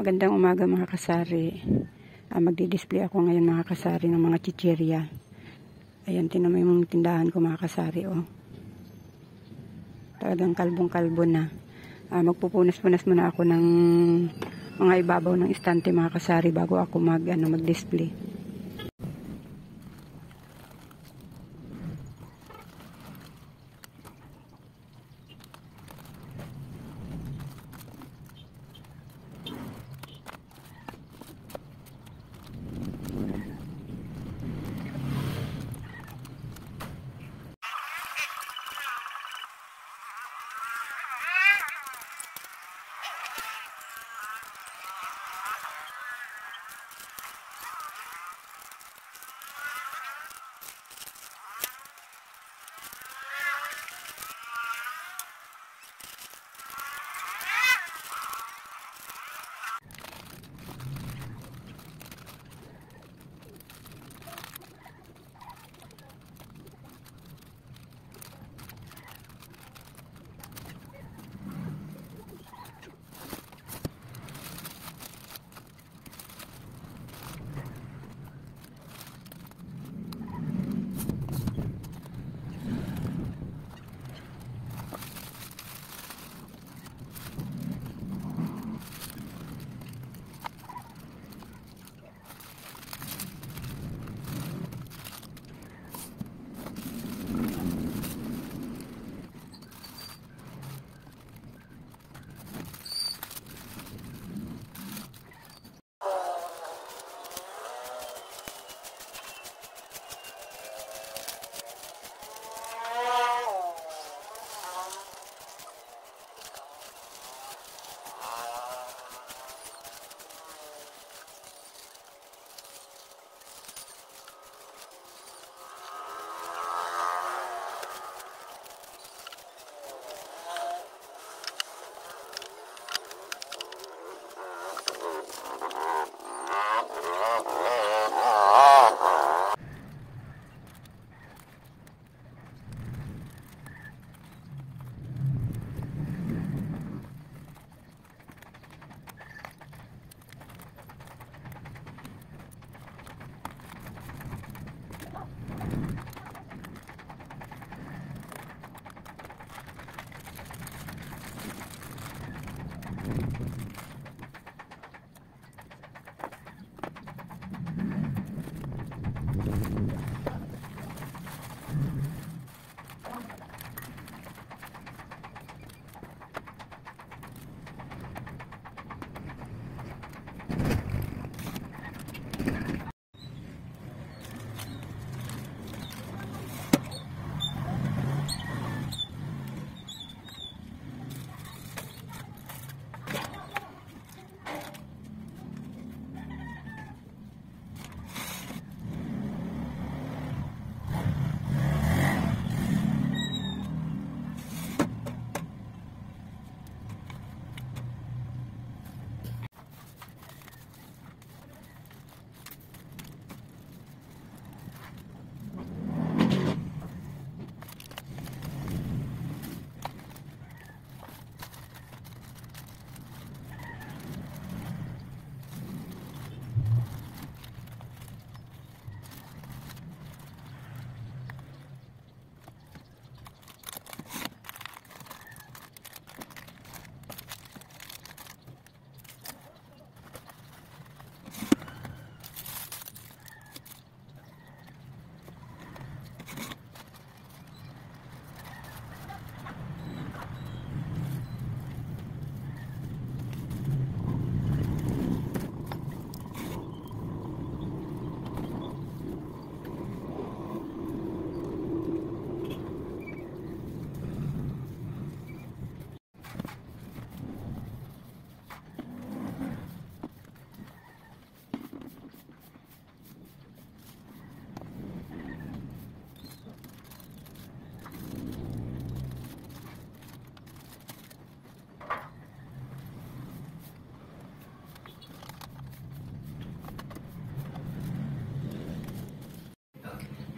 Magandang umaga mga kasari. Magdi-display ako ngayon mga kasari ng mga chichirya. Ayan, tinan mo yung tindahan ko mga kasari. Oh. Talagang kalbong-kalbo na. Magpupunas-punas muna ako ng mga ibabaw ng istante mga kasari bago ako mag-display.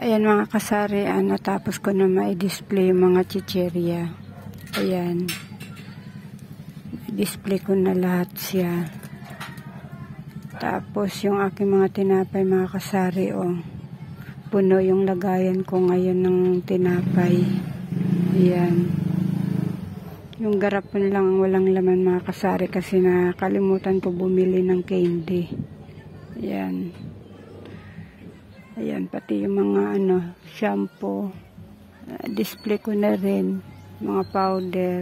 Ayan mga kasari, natapos ko na ma-display yung mga chichirya. Ayan. Display ko na lahat siya. Tapos yung aking mga tinapay mga kasari, oh. Puno yung lagayan ko ngayon ng tinapay. Ayan. Yung garapon lang walang laman mga kasari kasi nakalimutan ko bumili ng candy. Ayan. Ayan, pati yung mga shampoo. Display ko na rin. Mga powder.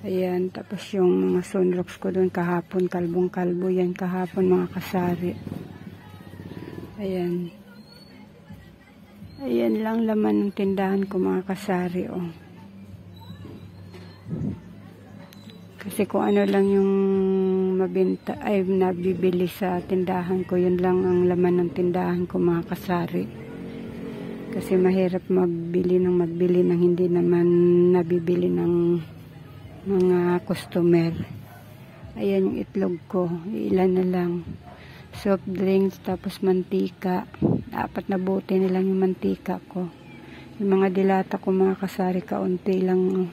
Ayan, tapos yung mga sunrocks ko doon kahapon. Kalbong-kalbo yan kahapon mga kasari. Ayan. Ayan lang laman ng tindahan ko mga kasari, oh. Kasi kung ano lang yung mabenta, ay nabibili sa tindahan ko, yun lang ang laman ng tindahan ko mga kasari. Kasi mahirap magbili ng hindi naman nabibili ng mga customer. Ayan yung itlog ko, ilan na lang. Soft drinks, tapos mantika. 4 na bote na lang yung mantika ko. Yung mga dilata ko mga kasari, kaunti lang.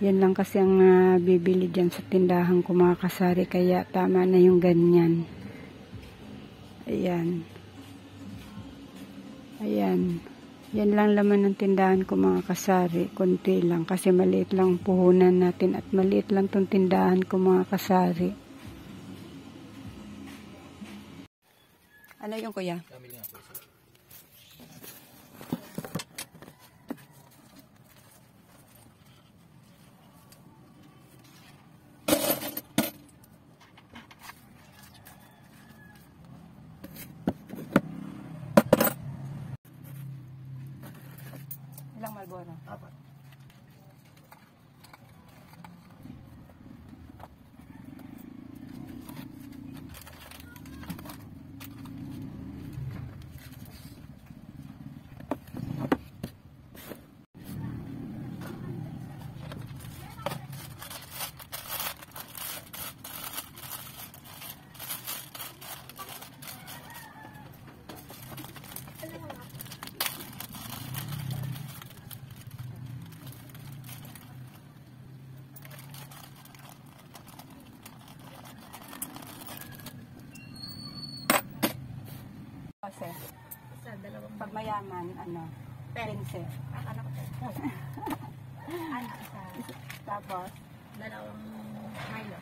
Yan lang kasi ang bibili dyan sa tindahan ko mga kasari. Kaya tama na yung ganyan. Ayan. Ayan. Yan lang laman ng tindahan ko mga kasari. Kunti lang kasi maliit lang puhunan natin at maliit lang tong tindahan ko mga kasari. Ano yung kuya? Ilang Marlboro? 4. Kasi, pag mayaman, 15. Anak ko. Anak sa Tapos, 2 Milo.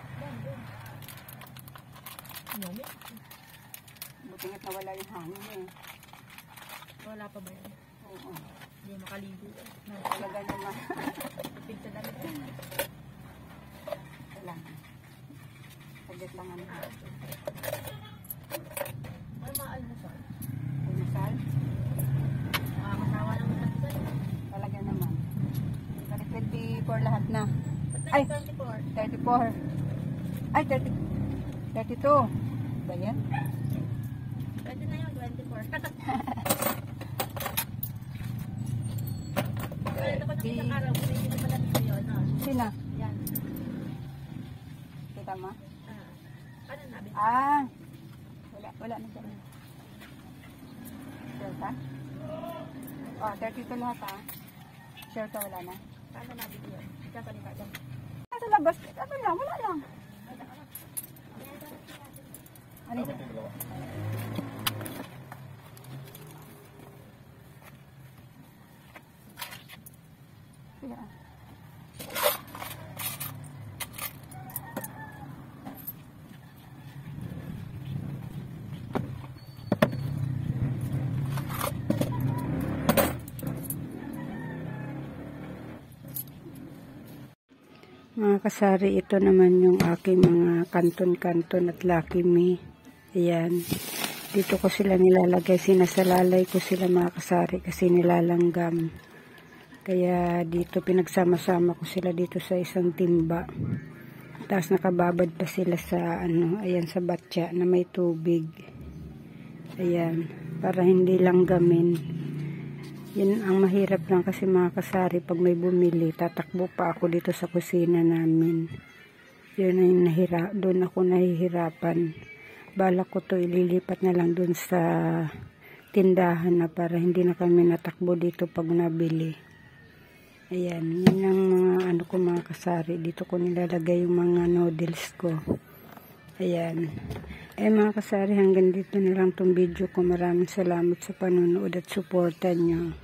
buti nga't nawala yung hangin eh. Wala pa ba yan? Oo. Hindi makaligo. Talaga naman. Tipid sa damit. Wala. Saglit lang ano. Ano mga almusal? Pumasal? Makakasawa ng almusal. Talaga naman. Kasi 24 lahat na. Ay! Ay! 24. 34. Ay, 32. Ba yan? Pwede na yun, 24. Kaya naman ang isang araw, kung hindi pa natin kayo, no? Sina? Yan. Kita mo? Ano nabi? Wala na dyan. Sure ka? Oh, 32 lahat ha. Sure ka wala na? Paano nabi ko yun? Kasalita dyan. Sa labas, ano lang, wala lang. Ano ito? Sige ah. Mga kasari, ito naman yung aking mga kanton-kanton at Lucky Me. Ayan. Dito ko sila nilalagay. Sinasalalay ko sila mga kasari kasi nilalanggam. Kaya dito pinagsama-sama ko sila dito sa isang timba. Tapos nakababad pa sila sa ayan sa batya na may tubig. Ayan. Para hindi langgamin. Yan ang mahirap lang kasi mga kasari pag may bumili, tatakbo pa ako dito sa kusina namin. Yun ay doon ako nahihirapan. Balak ko to ililipat na lang doon sa tindahan na para hindi na kami natakbo dito pag nabili. Ayan, yun ang mga ko mga kasari. Dito ko nilalagay yung mga noodles ko. Ayan. Mga kasari, hanggang dito na lang tong video ko. Maraming salamat sa panonood at suporta nyo.